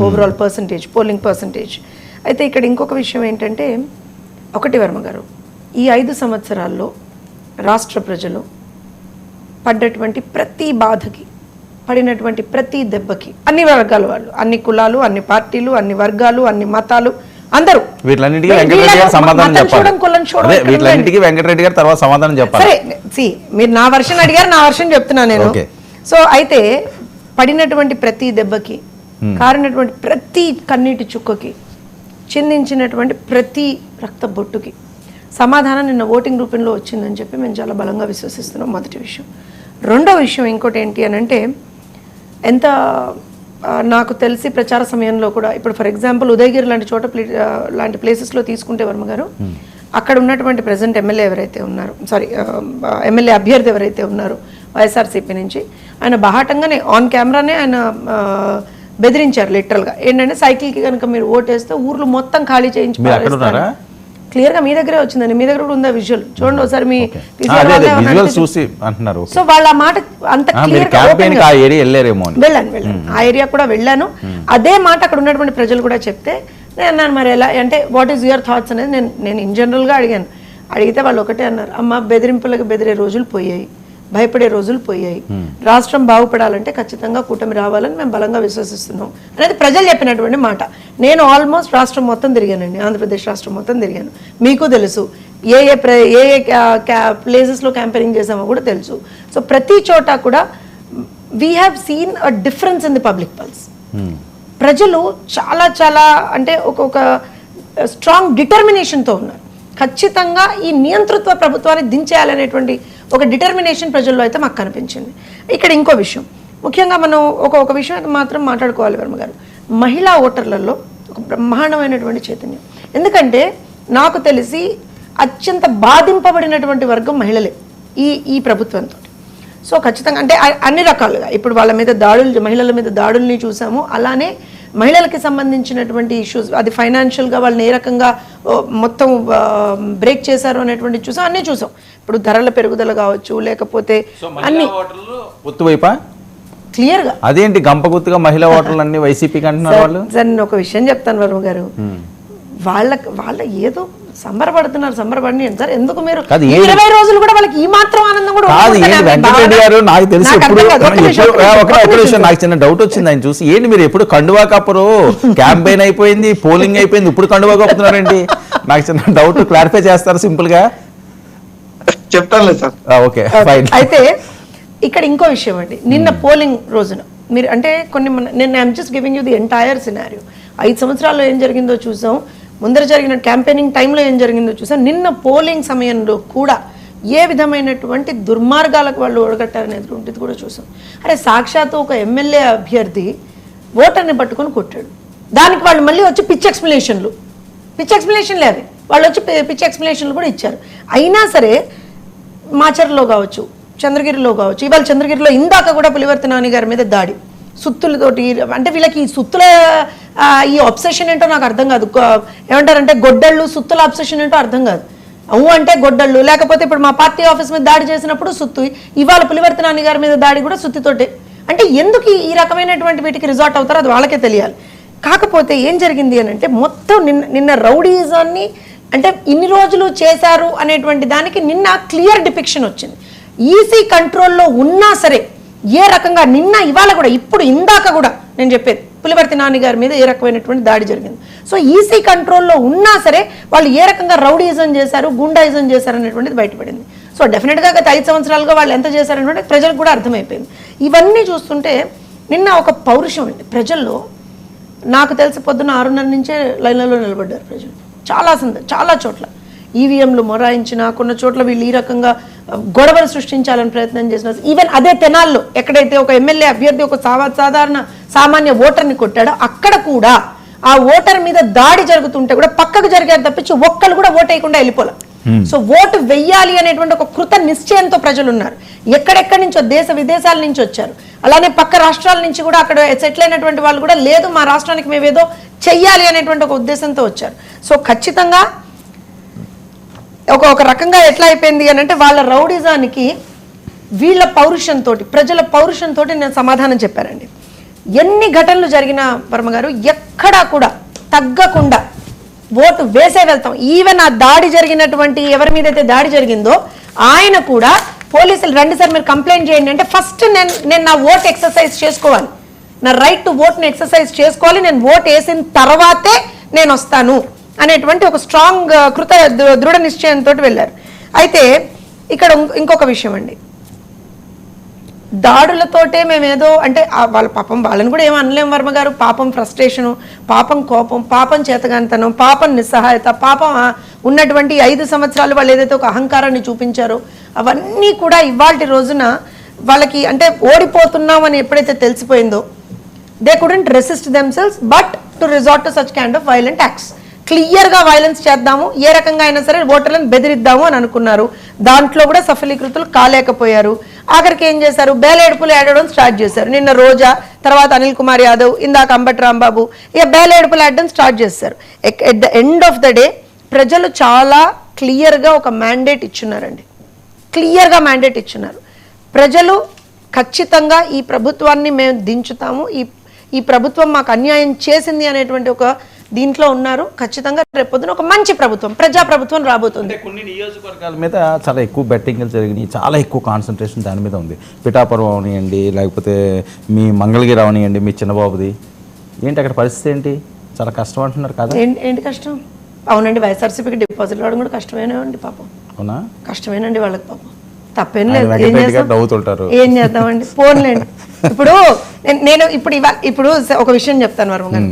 Overall percentage, polling percentage. అయితే ఇక్కడ ఇంకొక విషయం ఏంటంటే, ఒకటి వర్మ గారు, ఈ 5 సంవత్సరాల్లో రాష్ట్ర ప్రజలు పడ్డటువంటి ప్రతి బాధకి, పడినటువంటి ప్రతి దెబ్బకి, అన్ని వర్గాల వాళ్ళు, అన్ని కులాలు, అన్ని పార్టీలు, అన్ని వర్గాలు, అన్ని మతాలు, అందరూ వీటిలన్నిటికీ వెంకటరెడ్డి గారు సమాధానం చెప్పాలి. వీటిలన్నిటికీ వెంకటరెడ్డి గారు తర్వాత సమాధానం చెప్పాలి. సరే, మీరు నా వర్షన్ అడిగారు, నా వర్షన్ చెప్తున్నాను నేను. సో అయితే పడినటువంటి ప్రతి దెబ్బకి, కారినటువంటి ప్రతి కన్నీటి చుక్కకి, చిందించినటువంటి ప్రతి రక్త బొట్టుకి సమాధానం నిన్న ఓటింగ్ రూపంలో వచ్చిందని చెప్పి మేము చాలా బలంగా విశ్వసిస్తున్నాం. మొదటి విషయం. రెండో విషయం ఇంకోటి ఏంటి అని అంటే, ఎంత నాకు తెలిసి ప్రచార సమయంలో కూడా, ఇప్పుడు ఫర్ ఎగ్జాంపుల్ ఉదయగిరి లాంటి చోట లాంటి ప్లేసెస్లో తీసుకుంటే వర్మ గారు, అక్కడ ఉన్నటువంటి ప్రెసెంట్ ఎమ్మెల్యే ఎవరైతే ఉన్నారు, ఎమ్మెల్యే అభ్యర్థి ఎవరైతే ఉన్నారు వైఎస్ఆర్సీపీ నుంచి, ఆయన బహాటంగానే ఆన్ కెమెరానే ఆయన బెదిరించారు లిటరల్గా. ఏంటంటే, సైకిల్కి కనుక మీరు ఓటేస్తే ఊర్లు మొత్తం ఖాళీ చేయించి క్లియర్ గా మీ దగ్గరే వచ్చిందండి. మీ దగ్గర కూడా ఉందా విజువల్? చూడండి ఒకసారి. మీ సో వాళ్ళ మాట అంత వెళ్ళాను, ఆ ఏరియా కూడా వెళ్ళాను. అదే మాట అక్కడ ఉన్నటువంటి ప్రజలు కూడా చెప్తే నేను అన్నాను, మరి ఎలా అంటే వాట్ ఈస్ యువర్ థాట్స్ అనేది నేను ఇన్ జనరల్గా అడిగాను. అడిగితే వాళ్ళు ఒకటే అన్నారు, అమ్మ బెదిరింపులకు బెదిరే రోజులు పోయాయి, భయపడే రోజులు పోయాయి, రాష్ట్రం బాగుపడాలంటే ఖచ్చితంగా కూటమి రావాలని మేము బలంగా విశ్వసిస్తున్నాం అనేది ప్రజలు చెప్పినటువంటి మాట. నేను ఆల్మోస్ట్ రాష్ట్రం మొత్తం తిరిగానండి, ఆంధ్రప్రదేశ్ రాష్ట్రం మొత్తం తిరిగాను. మీకు తెలుసు ఏ ప్లేసెస్లో క్యాంపెయినింగ్ చేసామో కూడా తెలుసు. సో ప్రతి చోట కూడా we have seen a difference in the public pulse. ప్రజలు చాలా చాలా అంటే ఒక స్ట్రాంగ్ డిటర్మినేషన్తో ఉన్నారు. ఖచ్చితంగా ఈ నియంతృత్వ ప్రభుత్వాన్ని దించేయాలనేటువంటి ఒక డిటర్మినేషన్ ప్రజల్లో అయితే మాకు కనిపించింది. ఇక్కడ ఇంకో విషయం, ముఖ్యంగా మనం ఒక విషయం మాత్రం మాట్లాడుకోవాలి వర్మ గారు. మహిళా ఓటర్లలో ఒక బ్రహ్మాండమైనటువంటి చైతన్యం. ఎందుకంటే నాకు తెలిసి అత్యంత బాధింపబడినటువంటి వర్గం మహిళలే ఈ ప్రభుత్వంతో. సో ఖచ్చితంగా అంటే అన్ని రకాలుగా ఇప్పుడు వాళ్ళ మీద దాడులు, మహిళల మీద దాడుల్ని చూసాము. అలానే మహిళలకి సంబంధించినటువంటి ఇష్యూస్, అది ఫైనాన్షియల్గా వాళ్ళని ఏ రకంగా మొత్తం బ్రేక్ చేశారు అనేటువంటి చూసాం, అన్నీ చూసాం. ఇప్పుడు ధరల పెరుగుదల కావచ్చు, లేకపోతే అన్ని క్లియర్ గా. అదేంటి గంపగుత్తుగా మహిళా ఓటర్లు అన్ని వైసీపీకి అంటున్నారు వాళ్ళు? సార్ నేను ఒక విషయం చెప్తాను వర్మ గారు, వాళ్ళ ఏదో సంబరపడుతున్నారు సార్. ఎందుకు మీరు 20 రోజులు కూడా వాళ్ళకి ఈ మాత్రం ఆనందం కూడా వెంకటరెడ్డి గారు? నాకు తెలిసి నాకు చిన్న డౌట్ వచ్చింది ఆయన చూసి. ఏంటి మీరు ఎప్పుడు కండువా కప్పరు, క్యాంపెయిన్ అయిపోయింది, పోలింగ్ అయిపోయింది, ఇప్పుడు కండువా కప్పుతున్నారండి? నాకు చిన్న డౌట్, క్లారిఫై చేస్తారు సింపుల్ గా? చెప్తాను సార్. Okay fine. అయితే ఇక్కడ ఇంకో విషయం అండి, నిన్న పోలింగ్ రోజున మీరు అంటే నేను I'm just giving you the entire scenario. 5 సంవత్సరాల్లో ఏం జరిగిందో చూసాం, ముందర జరిగిన క్యాంపెయినింగ్ టైంలో ఏం జరిగిందో చూసాం, నిన్న పోలింగ్ సమయంలో కూడా ఏ విధమైనటువంటి దుర్మార్గాలకు వాళ్ళు ఒడగట్టారనేటువంటిది కూడా చూసాం. అరే సాక్షాత్తు ఒక ఎమ్మెల్యే అభ్యర్థి ఓటర్ని పట్టుకొని కొట్టాడు, దానికి వాళ్ళు మళ్ళీ వచ్చి పిచ్ ఎక్స్ప్లెనేషన్లు అవి వాళ్ళు వచ్చి పిచ్ ఎక్స్ప్లెనేషన్లు కూడా ఇచ్చారు. అయినా సరే మాచర్లో కావచ్చు, చంద్రగిరిలో కావచ్చు, ఇవాళ చంద్రగిరిలో ఇందాక కూడా పులివర్తి నాని గారి మీద దాడి సుత్తులతోటి. అంటే వీళ్ళకి ఈ సుత్తుల ఈ అబ్సెషన్ ఏంటో నాకు అర్థం కాదు. ఏమంటారంటే గొడ్డళ్ళు, సుత్తుల అబ్సెషన్ ఏంటో అర్థం కాదు. అవు అంటే గొడ్డళ్ళు, లేకపోతే ఇప్పుడు మా పార్టీ ఆఫీస్ మీద దాడి చేసినప్పుడు సుత్తు, ఇవాళ పులివర్తి నాని గారి మీద దాడి కూడా సుత్తితోటే. అంటే ఎందుకు ఈ రకమైనటువంటి వీటికి రిజార్ట్ అవుతారో అది వాళ్ళకే తెలియాలి. కాకపోతే ఏం జరిగింది అని అంటే, మొత్తం నిన్న రౌడీజాన్ని అంటే ఇన్ని రోజులు చేశారు అనేటువంటి దానికి నిన్న క్లియర్ డిపిక్షన్ వచ్చింది. ఈసీ కంట్రోల్లో ఉన్నా సరే ఏ రకంగా నిన్న ఇవాళ కూడా ఇప్పుడు ఇందాక కూడా నేను చెప్పేది పులివర్తి నాని గారి మీద ఏ రకమైనటువంటి దాడి జరిగింది. సో ఈసీ కంట్రోల్లో ఉన్నా సరే వాళ్ళు ఏ రకంగా రౌడీజం చేశారు, గుండాయిజం చేశారు అనేటువంటిది బయటపడింది. సో డెఫినెట్గా గత 5 సంవత్సరాలుగా వాళ్ళు ఎంత చేశారనేది ప్రజలకు కూడా అర్థమైపోయింది. ఇవన్నీ చూస్తుంటే నిన్న ఒక పౌరుషం అండి ప్రజల్లో. నాకు తెలిసి పొద్దున్న 6:30 నుంచే లైన్లలో నిలబడ్డారు ప్రజలు. చాలా చోట్ల ఈవీఎంలు మొరాయించిన, కొన్ని చోట్ల వీళ్ళు ఈ రకంగా గొడవలు సృష్టించాలని ప్రయత్నం చేసిన, ఈవెన్ అదే తెనాల్లో ఎక్కడైతే ఒక ఎమ్మెల్యే అభ్యర్థి ఒక సామాన్య ఓటర్ని కొట్టాడో అక్కడ కూడా ఆ ఓటర్ మీద దాడి జరుగుతుంటే కూడా పక్కకు జరిగారు తప్పించి ఒక్కళ్ళు కూడా ఓటు వేయకుండా వెళ్ళిపోలే. సో ఓటు వెయ్యాలి అనేటువంటి ఒక కృత నిశ్చయంతో ప్రజలు ఉన్నారు. ఎక్కడెక్కడి నుంచో దేశ విదేశాల నుంచి వచ్చారు. అలానే పక్క రాష్ట్రాల నుంచి కూడా అక్కడ సెటిల్ అయినటువంటి వాళ్ళు కూడా లేదు మా రాష్ట్రానికి మేము ఏదో చెయ్యాలి అనేటువంటి ఒక ఉద్దేశంతో వచ్చారు. సో ఖచ్చితంగా ఒక రకంగా ఎట్లా అయిపోయింది అని అంటే, వాళ్ళ రౌడిజానికి వీళ్ళ పౌరుషంతో, ప్రజల పౌరుషంతో నేను సమాధానం చెప్పారండి. ఎన్ని ఘటనలు జరిగినా వర్మ గారు ఎక్కడా కూడా తగ్గకుండా ఓటు వేసే వెళ్తాం. ఈవెన్ ఆ దాడి జరిగినటువంటి ఎవరి మీద అయితే దాడి జరిగిందో ఆయన కూడా పోలీసులు రండి సార్ మీరు కంప్లైంట్ చేయండి అంటే ఫస్ట్ నేను నా ఓట్ ఎక్సర్సైజ్ చేసుకోవాలి, నా రైట్ టు ఓట్ని ఎక్సర్సైజ్ చేసుకోవాలి, నేను ఓట్ వేసిన తర్వాతే నేను వస్తాను అనేటువంటి ఒక స్ట్రాంగ్ దృఢ నిశ్చయంతో వెళ్ళారు. అయితే ఇక్కడ ఇంకొక విషయం అండి, దాడులతోటే మేమేదో అంటే వాళ్ళ పాపం వాళ్ళని కూడా ఏమో అనలేం వర్మ గారు, పాపం ఫ్రస్ట్రేషను, పాపం కోపం, పాపం చేతగానితనం, పాపం నిస్సహాయత, పాపం ఉన్నటువంటి 5 సంవత్సరాలు వాళ్ళు ఏదైతే ఒక అహంకారాన్ని చూపించారో అవన్నీ కూడా ఇవాల్టి రోజున వాళ్ళకి అంటే ఓడిపోతున్నాం అని ఎప్పుడైతే తెలిసిపోయిందో they couldn't resist themselves but to resort to such kind of violent acts. క్లియర్గా వైలెన్స్ చేద్దాము, ఏ రకంగా అయినా సరే ఓటర్లను బెదిరిద్దాము అని అనుకున్నారు. దాంట్లో కూడా సఫలీకృతులు కాలేకపోయారు. ఆఖరికి ఏం చేశారు, బేలేడుపులు ఆడడం స్టార్ట్ చేశారు. నిన్న రోజా, తర్వాత అనిల్ కుమార్ యాదవ్, ఇందాక అంబటి రాంబాబు, ఇక బేలేడుపులు ఆడడం స్టార్ట్ చేశారు. At the end of the day ప్రజలు చాలా క్లియర్గా ఒక మ్యాండేట్ ఇచ్చున్నారండి, క్లియర్గా మ్యాండేట్ ఇచ్చున్నారు. ప్రజలు ఖచ్చితంగా ఈ ప్రభుత్వాన్ని మేము దించుతాము, ఈ ప్రభుత్వం మాకు అన్యాయం చేసింది అనేటువంటి ఒక దీంట్లో ఉన్నారు. ఖచ్చితంగా రేపొద్దున ఒక మంచి ప్రభుత్వం, ప్రజా ప్రభుత్వం రాబోతుంది. కొన్ని నియోజకవర్గాల మీద చాలా ఎక్కువ బెట్టింగ్లు జరిగినాయి, చాలా ఎక్కువ కాన్సన్ట్రేషన్ దాని మీద ఉంది. పిఠాపురం అవనియండి, లేకపోతే మీ మంగళగిరి అవనియండి, మీ చిన్నబాబుది ఏంటి అక్కడ పరిస్థితి ఏంటి? చాలా కష్టం అంటున్నారు కదా. ఏంటి కష్టం? అవునండి, వైఎస్ఆర్సీపీకి డిపాజిట్ రావడం కూడా కష్టమేనండి పాపం. అవునా? కష్టమేనండి వాళ్ళకి పాపం, తప్పేం లేదు. ఏం చేద్దామండి, పోన్లేండి. ఇప్పుడు నేను ఇప్పుడు ఒక విషయం చెప్తాను వర్మ గారు.